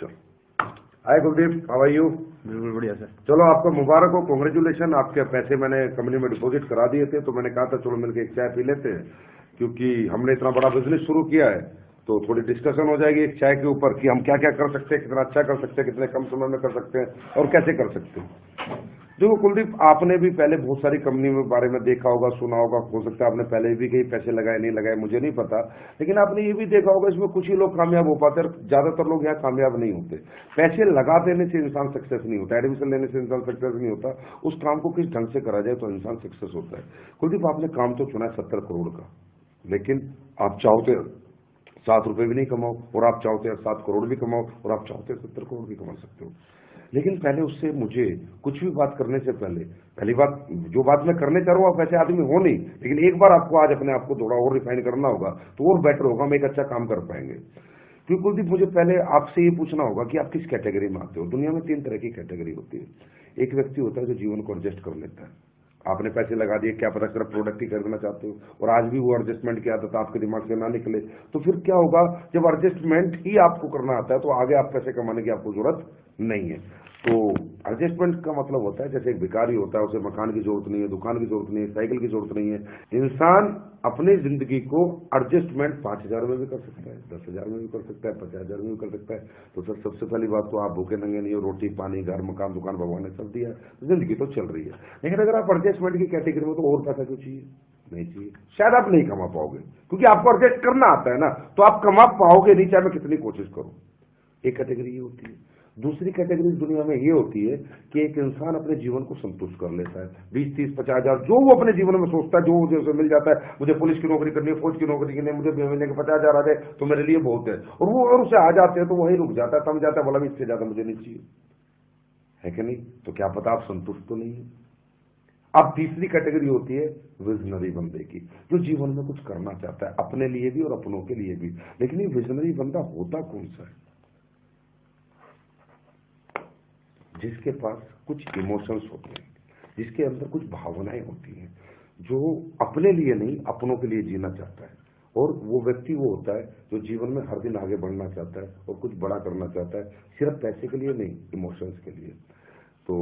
चलो, हाय Kuldeep, how are you? बिल्कुल बढ़िया सर। चलो, आपको मुबारक हो, कांग्रेचुलेशन। आपके पैसे मैंने कंपनी में डिपॉजिट करा दिए थे, तो मैंने कहा था चलो मिलकर एक चाय पी लेते हैं, क्योंकि हमने इतना बड़ा बिजनेस शुरू किया है, तो थोड़ी डिस्कशन हो जाएगी एक चाय के ऊपर कि हम क्या क्या कर सकते हैं, कितना अच्छा कर सकते हैं, कितने कम समय में कर सकते हैं और कैसे कर सकते हैं। देखो कुलदीप, आपने भी पहले बहुत सारी कंपनी में बारे में देखा होगा, सुना होगा, हो सकता है आपने पहले भी कहीं पैसे लगाए नहीं लगाए मुझे नहीं पता, लेकिन आपने ये भी देखा होगा इसमें कुछ ही लोग कामयाब हो पाते हैं, ज्यादातर लोग यहाँ कामयाब नहीं होते। पैसे लगा देने से इंसान सक्सेस नहीं होता, एडमिशन लेने से इंसान सक्सेस नहीं होता, उस काम को किस ढंग से करा जाए तो इंसान सक्सेस होता है। कुलदीप, आपने काम तो चुना है 70 करोड़ का, लेकिन आप चाहो तो 7 रुपए भी नहीं कमाओ, और आप चाहते हैं 7 करोड़ भी कमाओ, और आप चाहते हैं 70 करोड़ भी कमा सकते हो। लेकिन पहले उससे मुझे कुछ भी बात करने से पहले, पहली बात, जो बात मैं करने चाह रहा हूं आप वैसे आदमी हो नहीं, लेकिन एक बार आपको आज अपने आप को थोड़ा और रिफाइन करना होगा तो और बेटर होगा, हम एक अच्छा काम कर पाएंगे। क्योंकि कुलदीप, मुझे पहले आपसे ये पूछना होगा कि आप किस कैटेगरी में आते हो। दुनिया में 3 तरह की कैटेगरी होती है। एक व्यक्ति होता है जो जीवन को एडजस्ट कर लेता है। आपने पैसे लगा दिए, क्या पता सिर्फ प्रोडक्ट ही खरीदना चाहते हो और आज भी वो एडजस्टमेंट की आदत आपके दिमाग से ना निकले, तो फिर क्या होगा, जब एडजस्टमेंट ही आपको करना आता है तो आगे आप पैसे कमाने की आपको जरूरत नहीं है। तो एडजस्टमेंट का मतलब होता है, जैसे एक भिखारी होता है, उसे मकान की जरूरत नहीं है, दुकान की जरूरत नहीं है, साइकिल की जरूरत नहीं है। इंसान अपनी जिंदगी को एडजस्टमेंट 5,000 में भी कर सकता है, 10,000 में भी कर सकता है, 50,000 में भी कर सकता है। तो सर, सबसे पहली बात तो आप भूखे नंगे नहीं हो, रोटी पानी घर मकान दुकान भगवान ने सब दिया, जिंदगी तो चल रही है। लेकिन अगर आप एडजस्टमेंट की कैटेगरी में, तो और पैसा क्यों चाहिए? नहीं चाहिए, शायद आप नहीं कमा पाओगे, क्योंकि आपको एडजस्ट करना आता है ना, तो आप कमा पाओगे नहीं चाहे मैं कितनी कोशिश करूं। एक कैटेगरी ये होती है। दूसरी कैटेगरी दुनिया में ये होती है कि एक इंसान अपने जीवन को संतुष्ट कर लेता है, 20, 30, 50,000 जो वो अपने जीवन में सोचता है, जो मुझे उसे मिल जाता है, मुझे पुलिस की नौकरी करनी है, फौज की नौकरी करनी है, मुझे महीने के 50,000 आ जाए तो मेरे लिए बहुत है, और वो अगर उसे आ जाते हैं तो वही रुक जाता है, थम जाता है, बोला भी इससे ज्यादा मुझे नहीं चाहिए, है कि नहीं? तो क्या पता आप संतुष्ट तो नहीं है। अब तीसरी कैटेगरी होती है विजनरी बंदे की, जो जीवन में कुछ करना चाहता है, अपने लिए भी और अपनों के लिए भी। लेकिन ये विजनरी बंदा होता कौन सा है? जिसके पास कुछ इमोशंस होते हैं, जिसके अंदर कुछ भावनाएं होती हैं, जो अपने लिए नहीं अपनों के लिए जीना चाहता है। और वो व्यक्ति वो होता है जो जीवन में हर दिन आगे बढ़ना चाहता है और कुछ बड़ा करना चाहता है, सिर्फ पैसे के लिए नहीं, इमोशंस के लिए। तो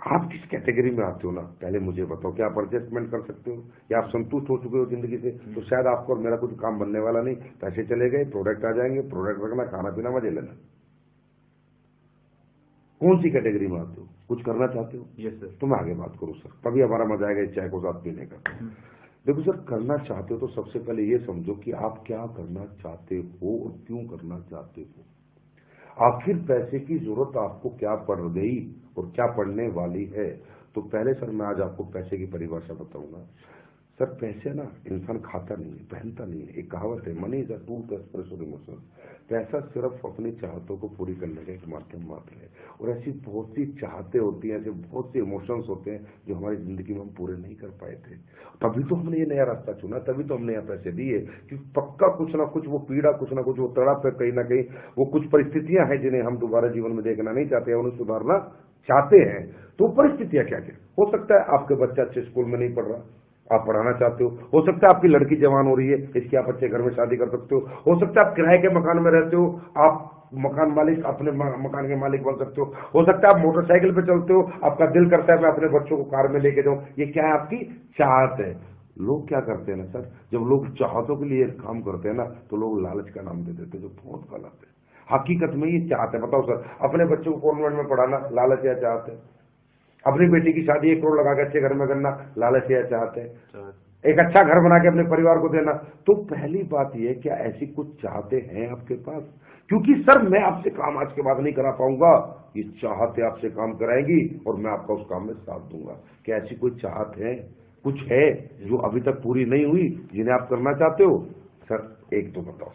आप किस कैटेगरी में आते हो ना, पहले मुझे बताओ। क्या आप एडजस्टमेंट कर सकते हो, या आप संतुष्ट हो चुके हो जिंदगी से? तो शायद आपको और मेरा कुछ काम बनने वाला नहीं, पैसे चले गए, प्रोडक्ट आ जाएंगे, प्रोडक्ट रखना, खाना पीना, मजे लेना। कौन सी कैटेगरी में आते हो? कुछ करना चाहते हो? Yes sir. तो मैं आगे बात करूं सर, तभी हमारा मजा आएगा इस चाय को साथ पीने का। देखो सर, करना चाहते हो तो सबसे पहले ये समझो कि आप क्या करना चाहते हो और क्यों करना चाहते हो। आखिर पैसे की जरूरत आपको क्या पड़ गई और क्या पड़ने वाली है? तो पहले सर मैं आज आपको पैसे की परिभाषा बताऊंगा। सर, पैसे ना इंसान खाता नहीं है, पहनता नहीं है। एक कहावत है, money is a tool to express your emotions. पैसा सिर्फ अपनी चाहतों को पूरी करने का एक माध्यम मात्र है। और ऐसी बहुत सी चाहते होती हैं, ऐसे बहुत से इमोशंस होते हैं जो हमारी जिंदगी में हम पूरे नहीं कर पाए थे। तभी तो हमने ये नया रास्ता चुना, तभी तो हमने यहाँ पैसे दिए, कि पक्का कुछ ना कुछ वो पीड़ा, कुछ ना कुछ वो तड़प है, कहीं ना कहीं वो कुछ परिस्थितियां हैं जिन्हें हम दोबारा जीवन में देखना नहीं चाहते हैं, उन्हें सुधारना चाहते हैं। तो परिस्थितियां क्या क्या हो सकता है? आपके बच्चा अच्छे स्कूल में नहीं पढ़ रहा, आप पढ़ाना चाहते हो सकता है आपकी लड़की जवान हो रही है, इसकी आप अच्छे घर में शादी कर सकते हो सकता है आप किराए के मकान में रहते हो, आप मकान मालिक, अपने मकान के मालिक बन सकते हो सकता है आप मोटरसाइकिल पे चलते हो, आपका दिल करता है मैं अपने बच्चों को कार में लेके जाऊं। ये क्या है? आपकी चाहत है। लोग क्या करते हैं ना सर, जब लोग चाहतों के लिए काम करते हैं ना, तो लोग लालच का नाम दे देते हैं, जो बहुत गलत है। हकीकत में ये चाहत है। बताओ सर, अपने बच्चों को कॉन्वेंट में पढ़ाना लालच या चाहत है? अपनी बेटी की शादी 1 करोड़ लगा के अच्छे घर में करना लालच या चाहते हैं? एक अच्छा घर बना के अपने परिवार को देना। तो पहली बात यह, क्या ऐसी कुछ चाहते हैं आपके पास? क्योंकि सर मैं आपसे काम आज के बाद नहीं करा पाऊंगा, ये चाहते आपसे काम कराएंगी और मैं आपका उस काम में साथ दूंगा। क्या ऐसी कोई चाहत है, कुछ है जो अभी तक पूरी नहीं हुई, जिन्हें आप करना चाहते हो? सर एक तो बताओ।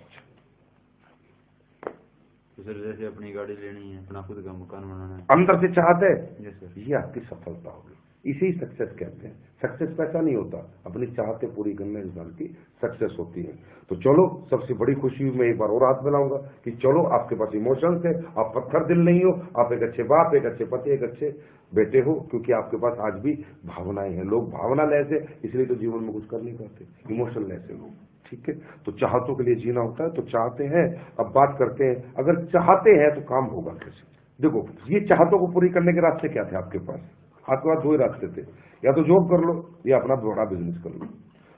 तो सर, जैसे अपनी गाड़ी लेनी है, अपना खुद का मकान बनाना है, अंदर से चाहते हैं, यस सर। ये आपकी सफलता होगी, इसी सक्सेस कहते हैं। सक्सेस पैसा नहीं होता, अपनी चाहते पूरी करने इंसान की सक्सेस होती है। तो चलो, सबसे बड़ी खुशी मैं एक बार और हाथ मिलाऊंगा कि चलो आपके पास इमोशंस है, आप पत्थर दिल नहीं हो, आप एक अच्छे बाप, एक अच्छे पति, एक अच्छे बेटे हो, क्योंकि आपके पास आज भी भावनाएं हैं। लोग भावना लेस है, इसलिए तो जीवन में कुछ कर नहीं पाते, इमोशन लेस है लोग। ठीक है, तो चाहतों के लिए जीना होता है, तो चाहते हैं। अब बात करते हैं, अगर चाहते हैं तो काम होगा कैसे। देखो, ये चाहतों को पूरी करने के रास्ते क्या थे आपके पास? आपके पास दो ही रास्ते थे, या तो जॉब कर लो या अपना बड़ा बिजनेस कर लो।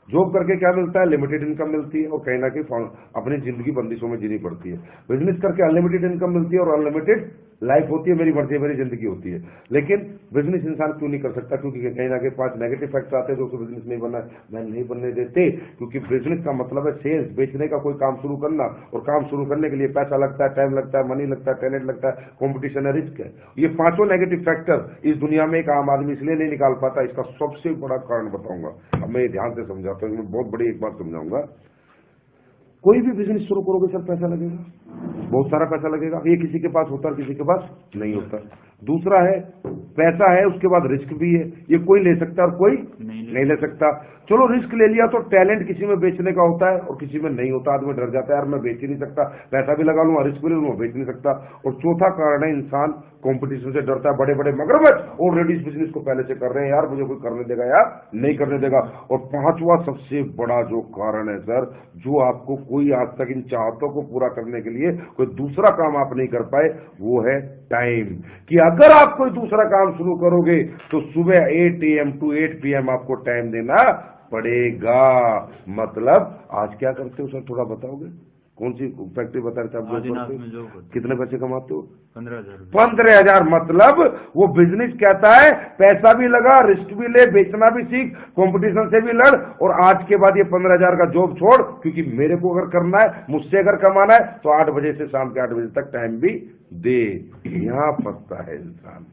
जॉब करके क्या मिलता है? लिमिटेड इनकम मिलती है और कहीं ना कहीं अपनी जिंदगी बंदिशों में जीनी पड़ती है। बिजनेस करके अनलिमिटेड इनकम मिलती है और अनलिमिटेड लाइफ होती है, मेरी मर्जी मेरी जिंदगी होती है। लेकिन बिजनेस इंसान क्यों नहीं कर सकता? क्योंकि कहीं ना कहीं 5 नेगेटिव फैक्टर आते हैं जो उसको बिजनेस नहीं बनना मैं नहीं बनने देते। क्योंकि बिजनेस का मतलब है सेल्स, बेचने का कोई काम शुरू करना, और काम शुरू करने के लिए पैसा लगता है, टाइम लगता है, मनी लगता है, टैलेंट लगता है, कॉम्पिटिशन है, रिस्क है। ये 5 नेगेटिव फैक्टर इस दुनिया में एक आम आदमी इसलिए नहीं निकाल पाता। इसका सबसे बड़ा कारण बताऊंगा, अब मैं ये ध्यान से समझाता हूँ, मैं बहुत बड़ी एक बात समझाऊंगा। कोई भी बिजनेस शुरू करोगे सर पैसा लगेगा, बहुत सारा पैसा लगेगा। ये किसी के पास होता है, किसी के पास नहीं होता। दूसरा है, पैसा है उसके बाद रिस्क भी है, ये कोई ले सकता है और कोई नहीं ले सकता। चलो रिस्क ले लिया तो टैलेंट किसी में बेचने का होता है और किसी में नहीं होता। आदमी डर जाता है, यार मैं बेच ही नहीं सकता, पैसा भी लगा लूंगा, रिस्क भी ले लूंगा, बेच नहीं सकता। और चौथा कारण है, इंसान कंपटीशन से डरता है। बड़े बड़े मगरमच्छ ऑलरेडी इस बिजनेस को पहले से कर रहे हैं, यार मुझे कोई करने देगा यार नहीं करने देगा। और पांचवा सबसे बड़ा जो कारण है सर, जो आपको कोई आज तक इन चाहतों को पूरा करने के लिए कोई दूसरा काम आप नहीं कर पाए, वो है टाइम। कि अगर आप कोई दूसरा काम शुरू करोगे तो सुबह 8 AM to 8 PM आपको टाइम देना पड़ेगा। मतलब आज क्या करते हो सर, थोड़ा बताओगे? कौन सी फैक्ट्री बता रहे थे आप? कितने पैसे कमाते हो? 15,000। 15,000। मतलब वो बिजनेस कहता है पैसा भी लगा, रिस्क भी ले, बेचना भी सीख, कंपटीशन से भी लड़, और आज के बाद ये 15,000 का जॉब छोड़, क्योंकि मेरे को अगर करना है, मुझसे अगर कमाना है तो 8 बजे से शाम के 8 बजे तक टाइम भी दे। यहां फंसता है इंसान।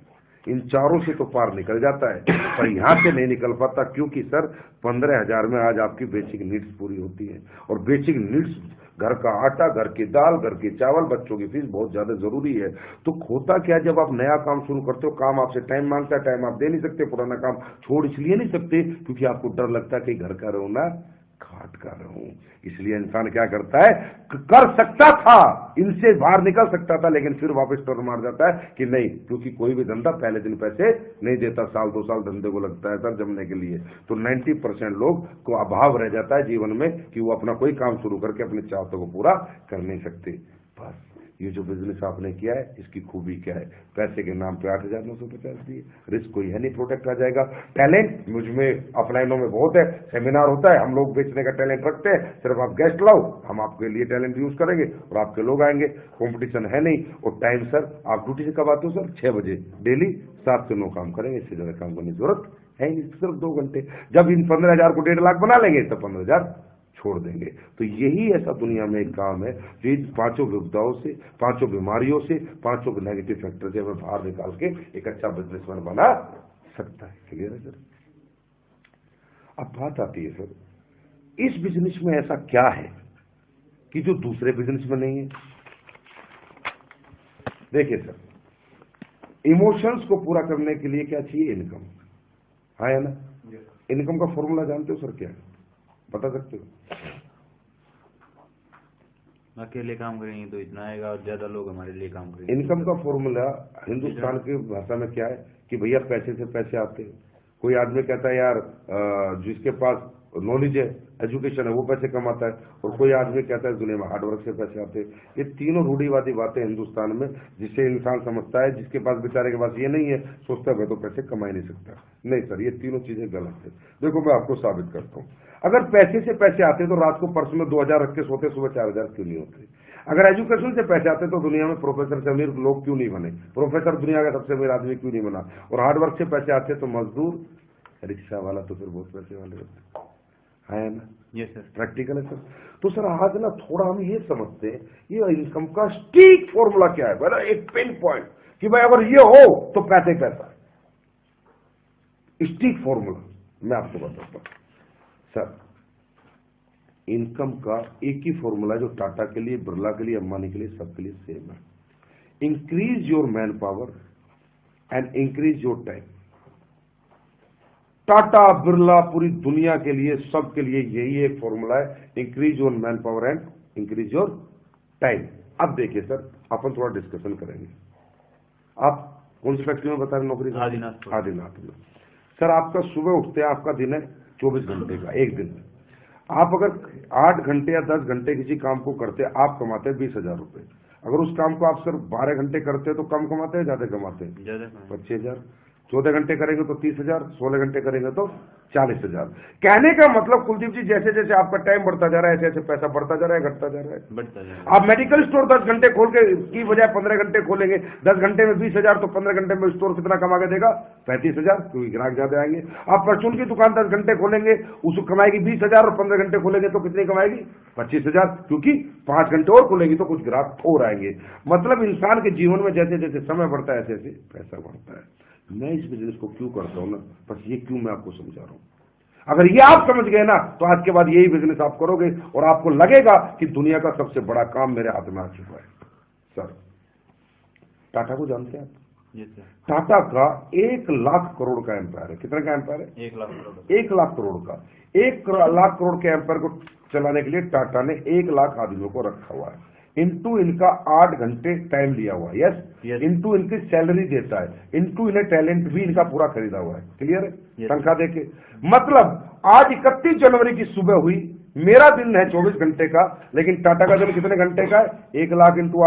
इन चारों से तो पार निकल जाता है, पर यहां से नहीं निकल पाता। क्योंकि सर 15,000 में आज आपकी बेसिक नीड्स पूरी होती है, और बेसिक नीड्स घर का आटा, घर की दाल, घर के चावल, बच्चों की फीस बहुत ज्यादा जरूरी है। तो होता क्या, जब आप नया काम शुरू करते हो, काम आपसे टाइम मांगता है, टाइम आप दे नहीं सकते, पुराना काम छोड़ इसलिए नहीं सकते क्योंकि आपको डर लगता है कि घर का रहूं ना घाट का रहूं। इसलिए इंसान क्या करता है, कर सकता था, इनसे बाहर निकल सकता था, लेकिन फिर वापस टर्न मार जाता है कि नहीं, क्योंकि कोई भी धंधा पहले दिन पैसे नहीं देता, साल 2 साल धंधे को लगता है सर जमने के लिए। तो 90% लोग को अभाव रह जाता है जीवन में कि वो अपना कोई काम शुरू करके अपनी चाहतों को पूरा कर नहीं सकते। बस ये जो बिजनेस आपने किया है, इसकी खूबी क्या है? पैसे के नाम पे 8,950 दिए, रिस्क कोई है नहीं, प्रोडक्ट आ जाएगा। टैलेंट मुझमें अपलाइनों में बहुत है, सेमिनार होता है, हम लोग बेचने का टैलेंट रखते हैं, सिर्फ आप गेस्ट लाओ, हम आपके लिए टैलेंट यूज करेंगे और आपके लोग आएंगे। कंपटीशन है नहीं। और टाइम सर, आप ड्यूटी से कब आते हो सर? 6 बजे डेली, 7 से 9 काम करेंगे, इससे ज्यादा काम करने की जरूरत है नहीं, सिर्फ 2 घंटे। जब इन 15,000 को 1.5 लाख बना लेंगे तो 15,000 छोड़ देंगे। तो यही ऐसा दुनिया में एक काम है जो इन 5 विपदाओं से, 5 बीमारियों से, 5 नेगेटिव फैक्टर से हमें बाहर निकाल के एक अच्छा बिजनेसमैन बना सकता है। क्लियर है सर? अब बात आती है सर, इस बिजनेस में ऐसा क्या है कि जो दूसरे बिजनेस में नहीं है? देखिए सर, इमोशंस को पूरा करने के लिए क्या चाहिए? इनकम। हाँ है ना? इनकम का फॉर्मूला जानते हो सर क्या है? बता सकते हो? अकेले काम करेंगे तो इतना आएगा और ज्यादा लोग हमारे लिए काम करेंगे। इनकम का फॉर्मूला हिंदुस्तान की भाषा में क्या है कि भैया पैसे से पैसे आते हैं। कोई आदमी कहता है यार जिसके पास नॉलेज है, एजुकेशन है, वो पैसे कमाता है, और कोई आदमी कहता है दुनिया में हार्डवर्क से पैसे आते हैं। ये तीनों रूढ़िवादी बातें हिंदुस्तान में, जिसे इंसान समझता है जिसके पास बेचारे के पास ये नहीं है, सोचता है मैं तो पैसे कमा ही नहीं सकता। नहीं सर, ये तीनों चीजें गलत है। देखो मैं आपको साबित करता हूँ। अगर पैसे से पैसे आते तो रात को पर्स में 2,000 रख के सोते, सुबह 4,000 क्यों नहीं होते? अगर एजुकेशन से पैसे आते तो दुनिया में प्रोफेसर से अमीर लोग क्यों नहीं बने? प्रोफेसर दुनिया का सबसे अमीर आदमी क्यों नहीं बना? और हार्डवर्क से पैसे आते तो मजदूर, रिक्शा वाला तो फिर बहुत पैसे वाले होते है ना? ये सर प्रैक्टिकल है सर। तो सर आज ना थोड़ा हम ये समझते हैं, ये इनकम का स्टीक फॉर्मूला क्या है, बड़ा एक पिन पॉइंट कि भाई अगर ये हो तो पैसे पैसा। स्टीक फॉर्मूला मैं आपको बताता हूं सर। इनकम का एक ही फॉर्मूला जो टाटा के लिए, बिरला के लिए, अंबानी के लिए, सबके लिए सेम है। Increase your man power and increase your time. Tata, Birla, पूरी दुनिया के लिए, सबके लिए यही एक फॉर्मूला है, increase your man power and increase your time. अब देखिए सर, अपन थोड़ा डिस्कशन करेंगे। आप कौन सी फैक्ट्री में बता रहे नौकरी? आदिनाथ में। सर आपका सुबह उठते हैं, आपका दिन है 24 घंटे का, एक दिन। आप अगर 8 घंटे या 10 घंटे किसी काम को करते, आप कमाते 20,000 रुपए। अगर उस काम को आप सिर्फ 12 घंटे करते तो कम कमाते हैं, ज्यादा कमाते हैं? ज्यादा कमाए। 25,000। 14 घंटे करेंगे तो 30,000, 16 घंटे करेंगे तो 40,000। कहने का मतलब कुलदीप जी, जैसे जैसे आपका टाइम बढ़ता जा रहा है, ऐसे ऐसे पैसा बढ़ता जा रहा है, घटता जा रहा है। बढ़ता जाएगा। आप मेडिकल स्टोर 10 घंटे खोल के की बजाय 15 घंटे खोलेंगे, 10 घंटे में 20,000, तो 15 घंटे में स्टोर कितना कमा के देगा? 35,000, क्योंकि ग्राहक ज्यादा आएंगे। आप परचून की दुकान 10 घंटे खोलेंगे, उसको कमाएगी 20,000, और 15 घंटे खोलेंगे तो कितनी कमाएगी? 25,000, क्योंकि 5 घंटे और खोलेगी तो कुछ ग्राहक और आएंगे। मतलब इंसान के जीवन में जैसे जैसे समय बढ़ता है, ऐसे ऐसे पैसा बढ़ता है। मैं इस बिजनेस को क्यों करता हूं ना, बस ये क्यों मैं आपको समझा रहा हूं। अगर ये आप समझ गए ना, तो आज के बाद यही बिजनेस आप करोगे और आपको लगेगा कि दुनिया का सबसे बड़ा काम मेरे हाथ में आ चुका है। सर, टाटा को जानते हैं आप? जी सर। टाटा का 1 लाख करोड़ का एम्पायर है। कितने का एम्पायर है? 1 लाख करोड़। 1 लाख करोड़ का। 1 लाख करोड़ के एम्पायर को चलाने के लिए टाटा ने 1 लाख आदमियों को रखा हुआ है। इनटू इनका 8 घंटे टाइम लिया हुआ है। यस। इनटू इनकी सैलरी देता है, इनटू इन्हें टैलेंट भी इनका पूरा खरीदा हुआ है। क्लियर है? तनख्वाह देके। मतलब आज 31 जनवरी की सुबह हुई, मेरा दिन है 24 घंटे का, लेकिन टाटा का दिन कितने घंटे का है? 1 लाख इंटू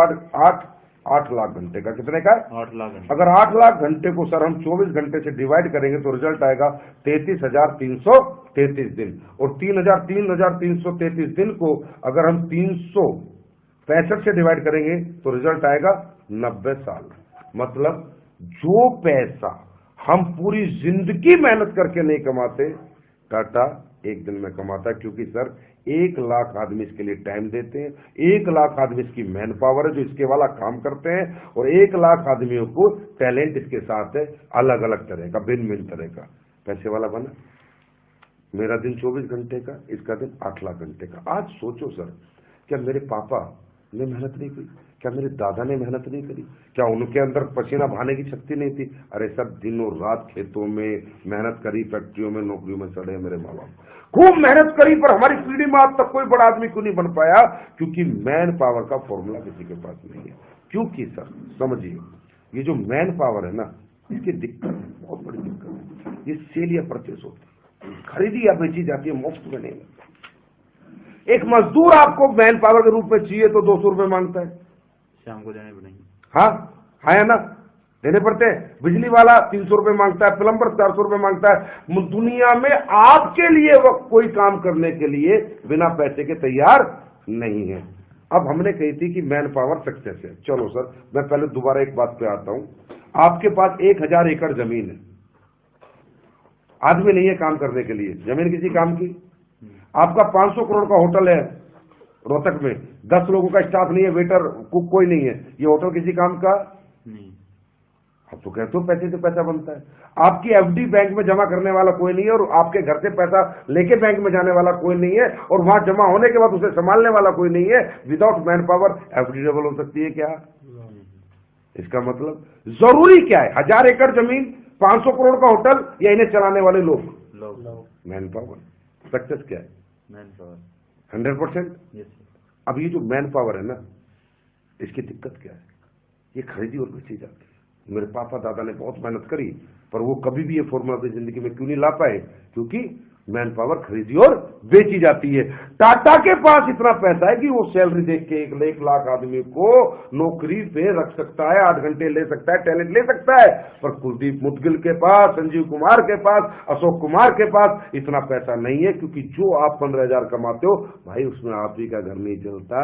8 लाख घंटे का। कितने का है? 8 लाख घंटे। अगर 8 लाख घंटे को सर हम 24 घंटे से डिवाइड करेंगे तो रिजल्ट आएगा 33,333 दिन। और 3,333 दिन को अगर हम 365 से डिवाइड करेंगे तो रिजल्ट आएगा 90 साल। मतलब जो पैसा हम पूरी जिंदगी मेहनत करके नहीं कमाते, टाटा एक दिन में कमाता है। क्योंकि सर 1 लाख आदमी इसके लिए टाइम देते हैं, 1 लाख आदमी इसकी मैन पावर है जो इसके वाला काम करते हैं, और 1 लाख आदमियों को टैलेंट इसके साथ है, अलग अलग तरह का, भिन्न भिन्न तरह का। पैसे वाला बना। मेरा दिन 24 घंटे का, इसका दिन 8 लाख घंटे का। आज सोचो सर, क्या मेरे पापा ने मेहनत नहीं की? क्या मेरे दादा ने मेहनत नहीं करी? क्या उनके अंदर पसीना बहाने की शक्ति नहीं थी? अरे सर, दिनों रात खेतों में मेहनत करी, फैक्ट्रियों में, नौकरियों में सड़े मेरे माँ बाप, खूब मेहनत करी, पर हमारी पीढ़ी में आज तक कोई बड़ा आदमी क्यों नहीं बन पाया? क्योंकि मैन पावर का फॉर्मूला किसी के पास नहीं है। क्योंकि सर समझिए, ये जो मैन पावर है ना, इसकी दिक्कत है, बहुत बड़ी दिक्कत है। ये सेल या परचेस होती है, खरीदी या बेची जाती है, मुफ्त में नहीं मिलती। एक मजदूर आपको मैन पावर के रूप में चाहिए तो 200 रुपए मांगता है, शाम को देने पड़ेंगे। हाँ है ना, देने पड़ते हैं। बिजली वाला 300 रुपए मांगता है, प्लम्बर 400 रुपए मांगता है। दुनिया में आपके लिए वो कोई काम करने के लिए बिना पैसे के तैयार नहीं है। अब हमने कही थी कि मैन पावर सक्सेस है। चलो सर, मैं पहले दोबारा एक बात पे आता हूं। आपके पास 1000 एकड़ जमीन है, आदमी नहीं है काम करने के लिए, जमीन किसी काम की। आपका 500 करोड़ का होटल है रोहतक में, 10 लोगों का स्टाफ नहीं है, वेटर कुक कोई नहीं है, ये होटल किसी काम का नहीं। अब तो कहते हो पैसे से पैसा बनता है। आपकी एफडी बैंक में जमा करने वाला कोई नहीं है, और आपके घर से पैसा लेके बैंक में जाने वाला कोई नहीं है, और वहां जमा होने के बाद उसे संभालने वाला कोई नहीं है। Without man power FD double हो सकती है क्या? इसका मतलब जरूरी क्या है? 1000 एकड़ जमीन, 500 करोड़ का होटल, या इन्हें चलाने वाले लोग? Man power. सक्सेस क्या है? Man power 100%। यस। अब ये जो मैन पावर है ना, इसकी दिक्कत क्या है? ये खरीदी और बेची जाती है। मेरे पापा दादा ने बहुत मेहनत करी, पर वो कभी भी ये फॉर्मूला अपनी जिंदगी में क्यों नहीं ला पाए? क्योंकि मैन पावर खरीदी और बेची जाती है। टाटा के पास इतना पैसा है कि वो सैलरी देख के 1 लाख आदमी को नौकरी पे रख सकता है, 8 घंटे ले सकता है, टैलेंट ले सकता है। पर कुलदीप मुदगिल के पास, संजीव कुमार के पास, अशोक कुमार के पास इतना पैसा नहीं है। क्योंकि जो आप 15,000 कमाते हो भाई, उसमें आप ही का घर नहीं चलता,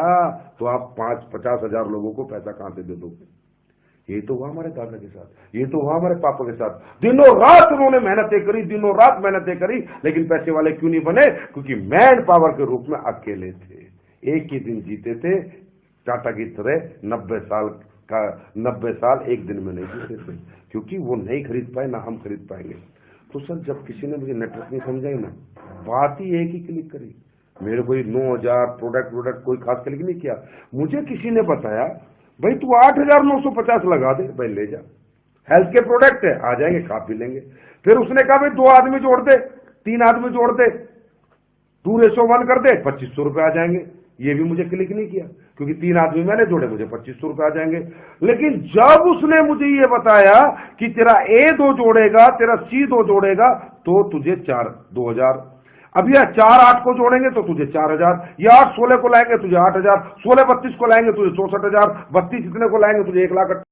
तो आप 50,000 लोगों को पैसा कहां से दे दोगे? ये तो हुआ हमारे दादा के साथ, ये तो हुआ हमारे पापा के साथ। दिनों रात उन्होंने मेहनतें करी, दिनों रात मेहनतें करी, लेकिन पैसे वाले क्यों नहीं बने? क्योंकि मैन पावर के रूप में अकेले थे, एक ही दिन जीते थे। टाटा की तरह 90 साल एक दिन में नहीं जीते थे, क्योंकि वो नहीं खरीद पाए, ना हम खरीद पाएंगे। तो सर, जब किसी ने मुझे नेटवर्क नहीं समझाई ना, बात ही एक ही क्लिक करी। मेरे कोई 9000 प्रोडक्ट कोई खास क्लिक नहीं किया। मुझे किसी ने बताया, भाई तू 8,950 लगा दे, भाई ले जा, हेल्थ के प्रोडक्ट है, आ जाएंगे, खा पी लेंगे। फिर उसने कहा भाई 2 आदमी जोड़ दे, 3 आदमी जोड़ दे, 2:1 कर दे, 2500 रुपए आ जाएंगे। ये भी मुझे क्लिक नहीं किया, क्योंकि 3 आदमी मैंने जोड़े, मुझे 2500 रुपए आ जाएंगे। लेकिन जब उसने मुझे ये बताया कि तेरा A 2 जोड़ेगा, तेरा C 2 जोड़ेगा, तो तुझे 2,000। अब ये 4-8 को जोड़ेंगे तो तुझे 4,000, ये 8-16 को लाएंगे तुझे 8,000, 16-32 को लाएंगे तुझे 64,000, 32 इतने को लाएंगे तुझे 1,00,000।